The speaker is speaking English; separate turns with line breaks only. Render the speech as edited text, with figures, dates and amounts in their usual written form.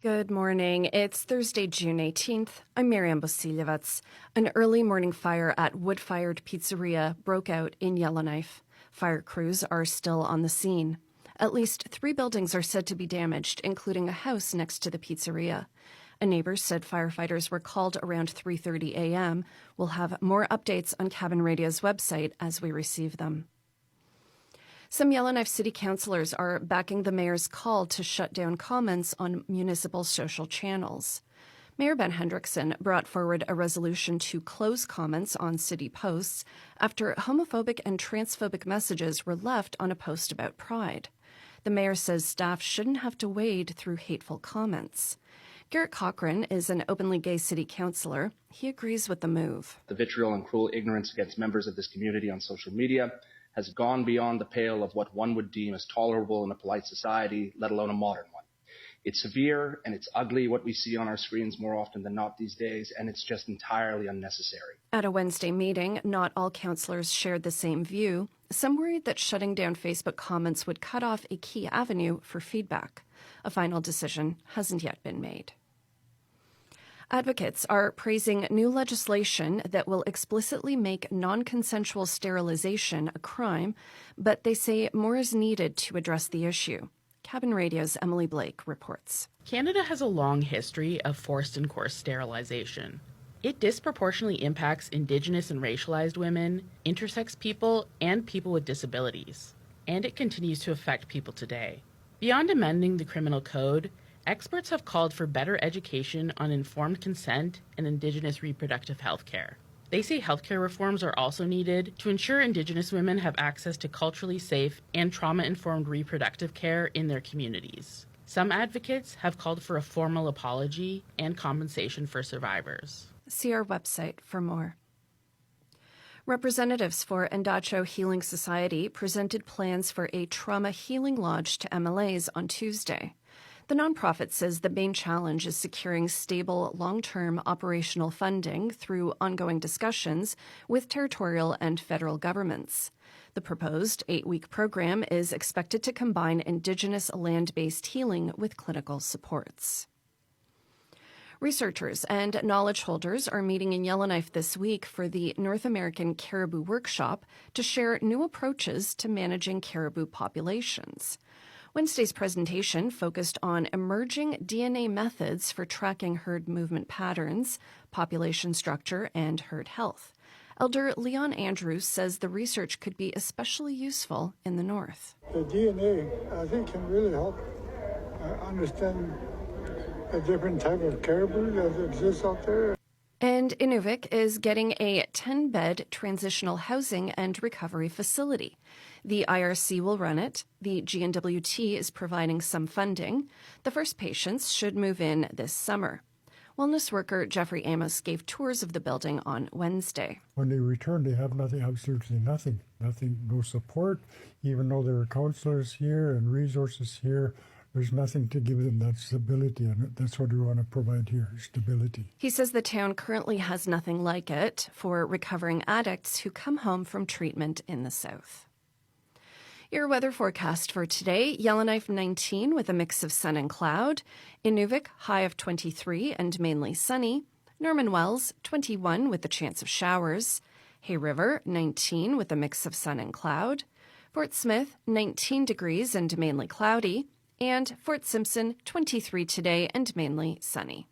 Good morning. It's Thursday, June 18th. I'm Miriam Bosiljevets. An early morning fire at wood-fired pizzeria broke out in Yellowknife. Fire crews are still on the scene. At least 3 buildings are said to be damaged, including a house next to the pizzeria. A neighbor said firefighters were called around 3:30 a.m. We'll have more updates on Cabin Radio's website as we receive them. Some Yellowknife City councillors are backing the mayor's call to shut down comments on municipal social channels. Mayor Ben Hendrickson brought forward a resolution to close comments on city posts after homophobic and transphobic messages were left on a post about Pride. The mayor says staff shouldn't have to wade through hateful comments. Garrett Cochran is an openly gay city councillor. He agrees with the move.
The vitriol and cruel ignorance against members of this community on social media has gone beyond the pale of what one would deem as tolerable in a polite society, let alone a modern one. It's severe and it's ugly, what we see on our screens more often than not these days, and it's just entirely unnecessary.
At a Wednesday meeting, not all councillors shared the same view. Some worried that shutting down Facebook comments would cut off a key avenue for feedback. A final decision hasn't yet been made. Advocates are praising new legislation that will explicitly make non-consensual sterilization a crime, but they say more is needed to address the issue. Cabin Radio's Emily Blake reports.
Canada has a long history of forced and coerced sterilization. It disproportionately impacts Indigenous and racialized women, intersex people, and people with disabilities. And it continues to affect people today. Beyond amending the criminal code, experts have called for better education on informed consent and Indigenous reproductive health care. They say healthcare reforms are also needed to ensure Indigenous women have access to culturally safe and trauma-informed reproductive care in their communities. Some advocates have called for a formal apology and compensation for survivors.
See our website for more. Representatives for Endacho Healing Society presented plans for a trauma healing lodge to MLAs on Tuesday. The nonprofit says the main challenge is securing stable, long-term operational funding through ongoing discussions with territorial and federal governments. The proposed 8-week program is expected to combine Indigenous land-based healing with clinical supports. Researchers and knowledge holders are meeting in Yellowknife this week for the North American Caribou Workshop to share new approaches to managing caribou populations. Wednesday's presentation focused on emerging DNA methods for tracking herd movement patterns, population structure, and herd health. Elder Leon Andrews says the research could be especially useful in the north.
The DNA, I think, can really help understand the different type of caribou that exists out there.
And Inuvik is getting a 10-bed transitional housing and recovery facility. The IRC will run it. The GNWT is providing some funding. The first patients should move in this summer. Wellness worker Jeffrey Amos gave tours of the building on Wednesday.
When they return, they have nothing, absolutely nothing. Nothing, no support. Even though there are counselors here and resources here, there's nothing to give them that stability, and that's what we want to provide here, stability.
He says the town currently has nothing like it for recovering addicts who come home from treatment in the south. Your weather forecast for today: Yellowknife 19 with a mix of sun and cloud, Inuvik high of 23 and mainly sunny, Norman Wells 21 with a chance of showers, Hay River 19 with a mix of sun and cloud, Fort Smith 19 degrees and mainly cloudy, and Fort Simpson 23 today and mainly sunny.